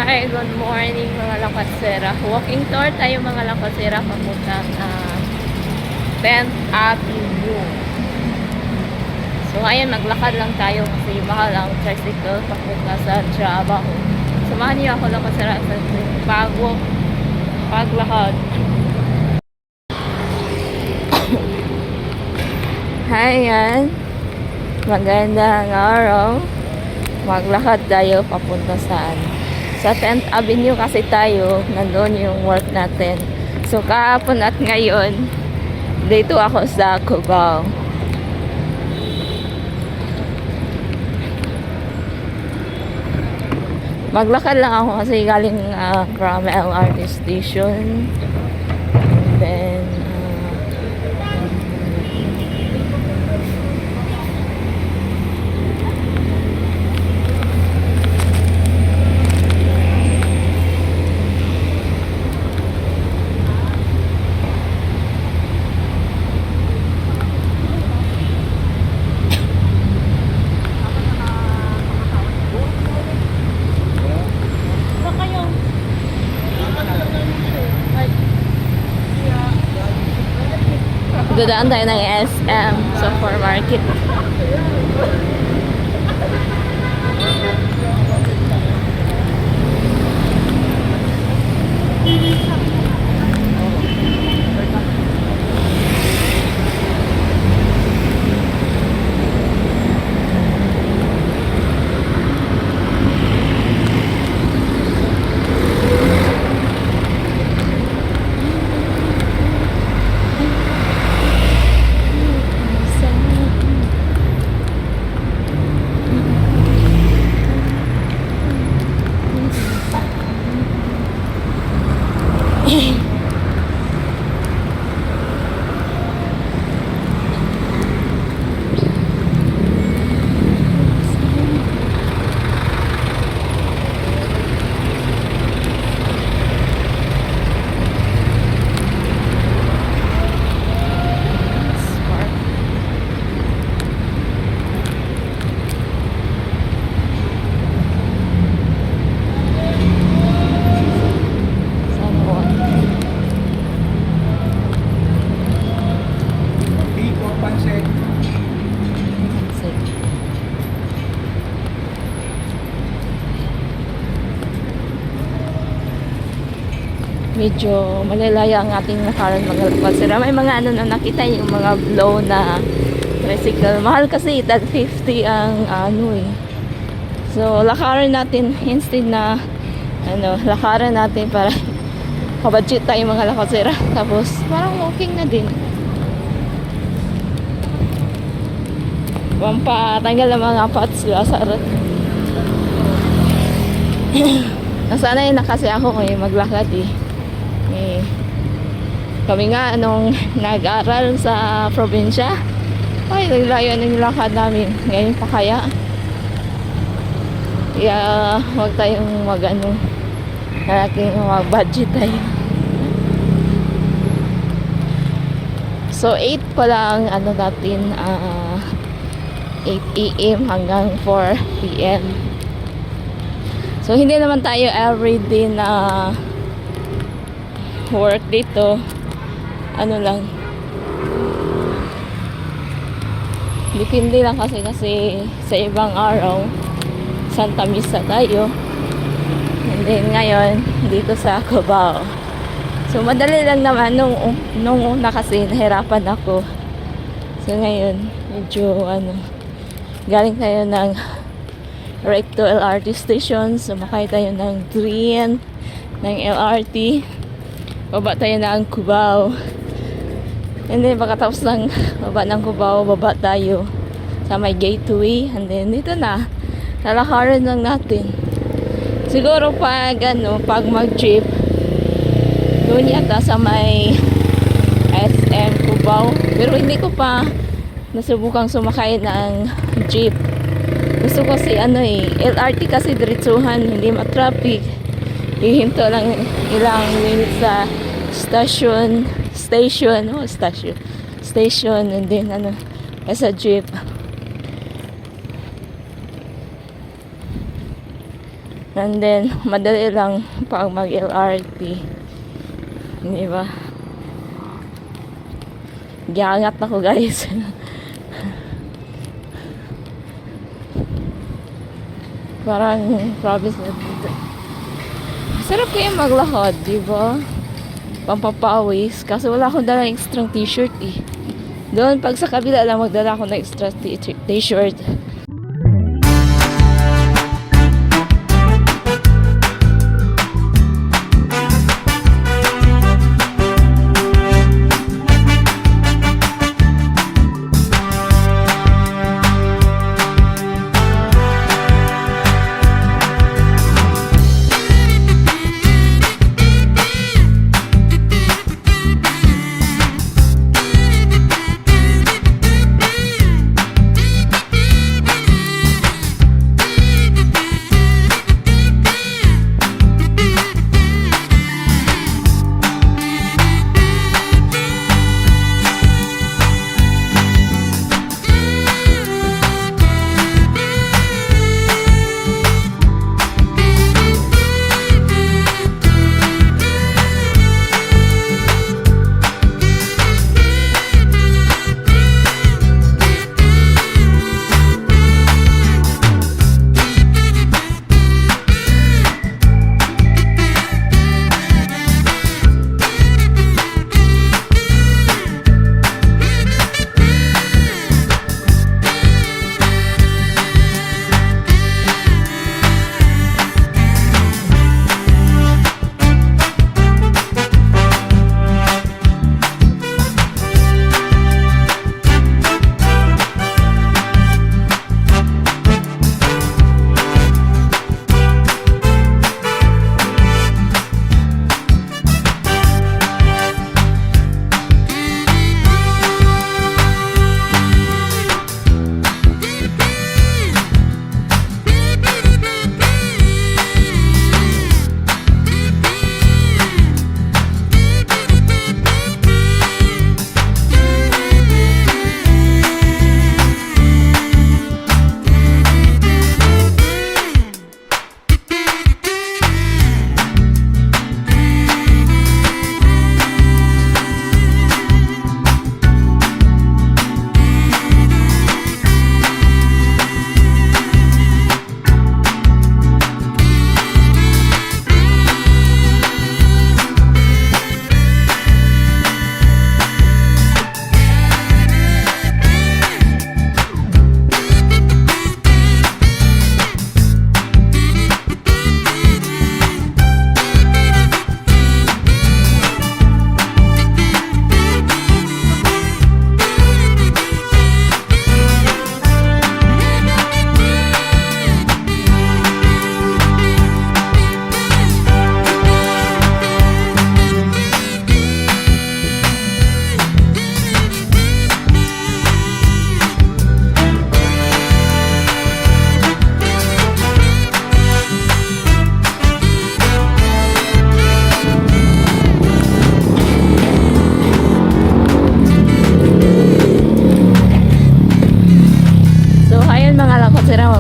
Hi, good morning mga lakasera. Walking tour tayo mga lakasera papuntang 10th Avenue. So ngayon maglakad lang tayo kasi mahal ang tricycle papunta sa trabaho. Samahan niyo ako lakasera sa paglakad. Hi yan. Magandang araw. Maglakad tayo papunta saan? Sa 10th Avenue kasi tayo, nandun yung work natin. So kahapon at ngayon, dito ako sa Cubao. Maglakad lang ako kasi galing from LRT station. And then, dadaan tayo ng SM Supermarket. Medyo malalaya ang ating nakaran mga lakasera. May mga ano na nakita yung mga blow na tricycle. Mahal kasi tag 50 ang ano eh. So lakaran natin instead na lakaran natin para kabudget tayo mga lakasera. Tapos parang walking na din. Pampatanggal ang mga pots lasarot. Nasanay na kasi ako ngayon maglakad eh. Kami nga nung nag-aral sa probinsya, ay naglayo na nilakad namin. Ngayon pa kaya wag tayong mag-budget tayo. So 8 pa lang natin 8 AM hanggang 4 PM. So hindi naman tayo everyday na work dito. Lang depende lang kasi sa ibang araw Santa Misa tayo, and then ngayon dito sa Cubao. So madali lang naman nung una kasi nahirapan ako. So ngayon medyo galing tayo ng Recto LRT station, sumakay tayo ng Green ng LRT, baba tayo ng Cubao. And then pagkatapos ng baba ng Cubao, baba tayo sa may gateway. And then dito na, lalakaran lang natin. Siguro pag mag-jeep, doon yata sa may SM Cubao. Pero hindi ko pa nasubukang sumakay ng jeep. Gusto ko si LRT kasi diretsuhan, hindi ma-traffic. Hihinto lang ilang minutes sa station, and then sa jeep. And then, madali lang pag mag-LRT. Di ba? Giangat ako guys. Parang province na dito. Sarap kaya maglakad, di ba? Pampapawis. Kasi wala akong dala extra t-shirt eh. Doon, pag sa kabila lang, magdala ako ng extra t-shirt.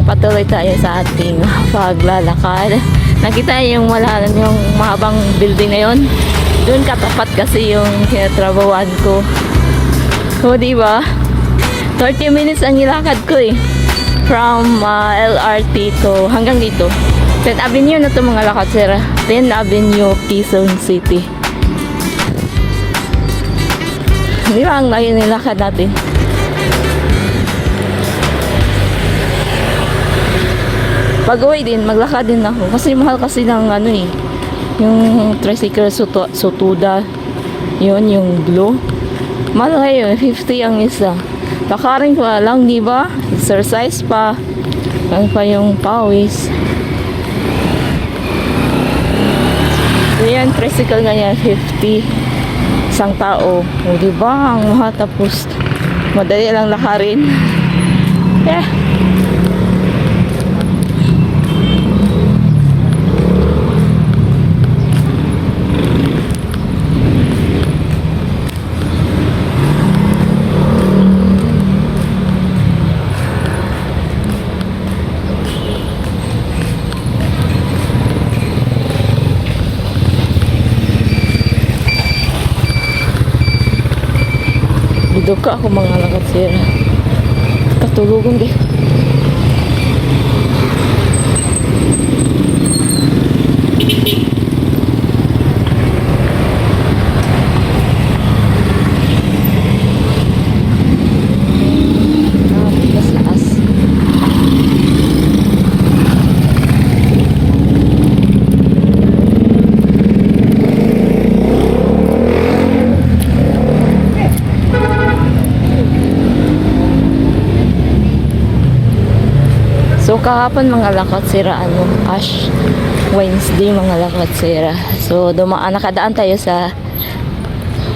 Magpatuloy tayo sa ating paglalakad. Nakita yung yung mahabang building na yun. Doon katapat kasi yung tinatrabawan ko. So, diba? 30 minutes ang ilakad ko eh. From LRT to hanggang dito. 10th Avenue na to mga lakad sir. 10th Avenue, Quezon City. Di ba ang layo nilakad natin? Pag-uwi din, maglakad din ako. Kasi mahal kasi ng ano eh. Yung tricycle Sotuda. Yun, yung blue. Mahal kayo, 50 ang isa. Lakarin ko lang, di ba? Exercise pa. Ano pa yung pawis. So yan, tricycle ganyan, 50. Isang tao. O di ba? Ang mahal, tapos madali lang lakarin. Duka ako mga lakatsira. Katulugon di. Taas. So kahapon mga lakatsira, Ash Wednesday mga lakatsira. So nakadaan tayo sa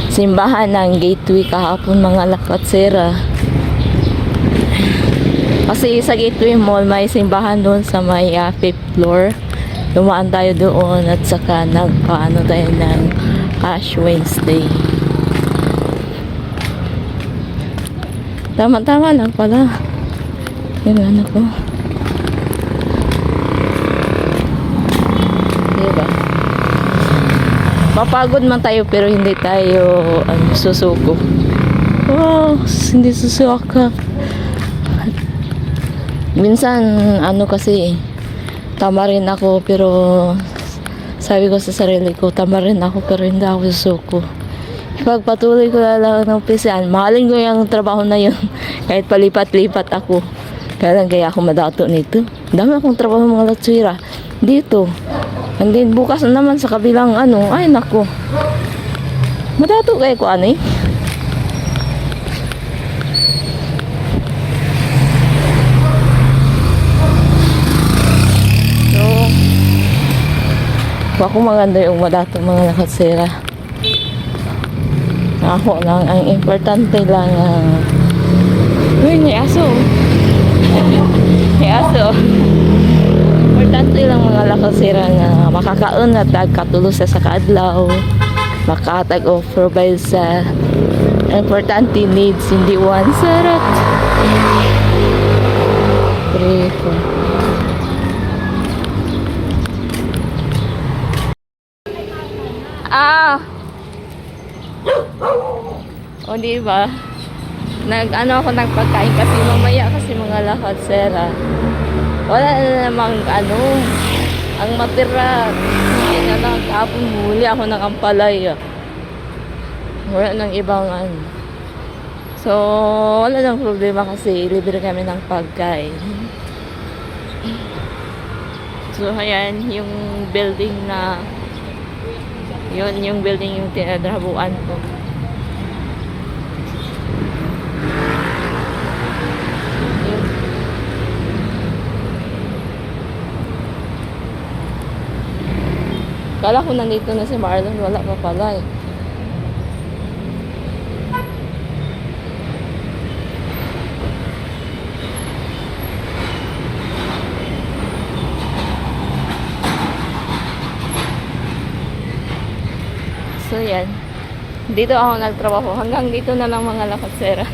simbahan ng Gateway kahapon mga lakatsira. Kasi sa Gateway Mall may simbahan doon sa may 5th floor. Dumaan tayo doon at saka nagpaano tayo ng Ash Wednesday. Tama-tama lang pala. Yun ano ko. Diba? Mapagod man tayo pero hindi tayo susuko. Wow, hindi susuka. Minsan kasi tama rin ako pero sabi ko sa sarili ko tama rin ako pero hindi ako susuko. Pagpatuloy ko na lang ng umpisan, mahalin ko yung trabaho na yun kahit palipat-lipat ako. Kaya ako madato nito. Dami akong trabaho mga latsira dito. And then bukas na naman sa kabilang ay nako. Madato kayo ko Ako maganda yung madato mga nakatsira. Ako lang, ang importante lang uy, may aso. May aso. Importante lang mga nakatsira na makakaon at katulog sa kaadlaw. Makatag o provide sa importante needs, hindi one sarat. 3, 4. O diba? Ako nagpagkain kasi mamaya kasi mga lakatsira. Wala na namang ang matira. Hindi na lang kapon muli ako ng ampalay. Wala nang ibang So, wala nang problema kasi libre kami ng pagkain. So, ayan, yung building na yun, yung building yung tinatrabuan ko. Yun. Kala ko nandito na si Marlon, wala pa pala So yan, dito ako nagtrabaho hanggang dito na lang mga lakatsira.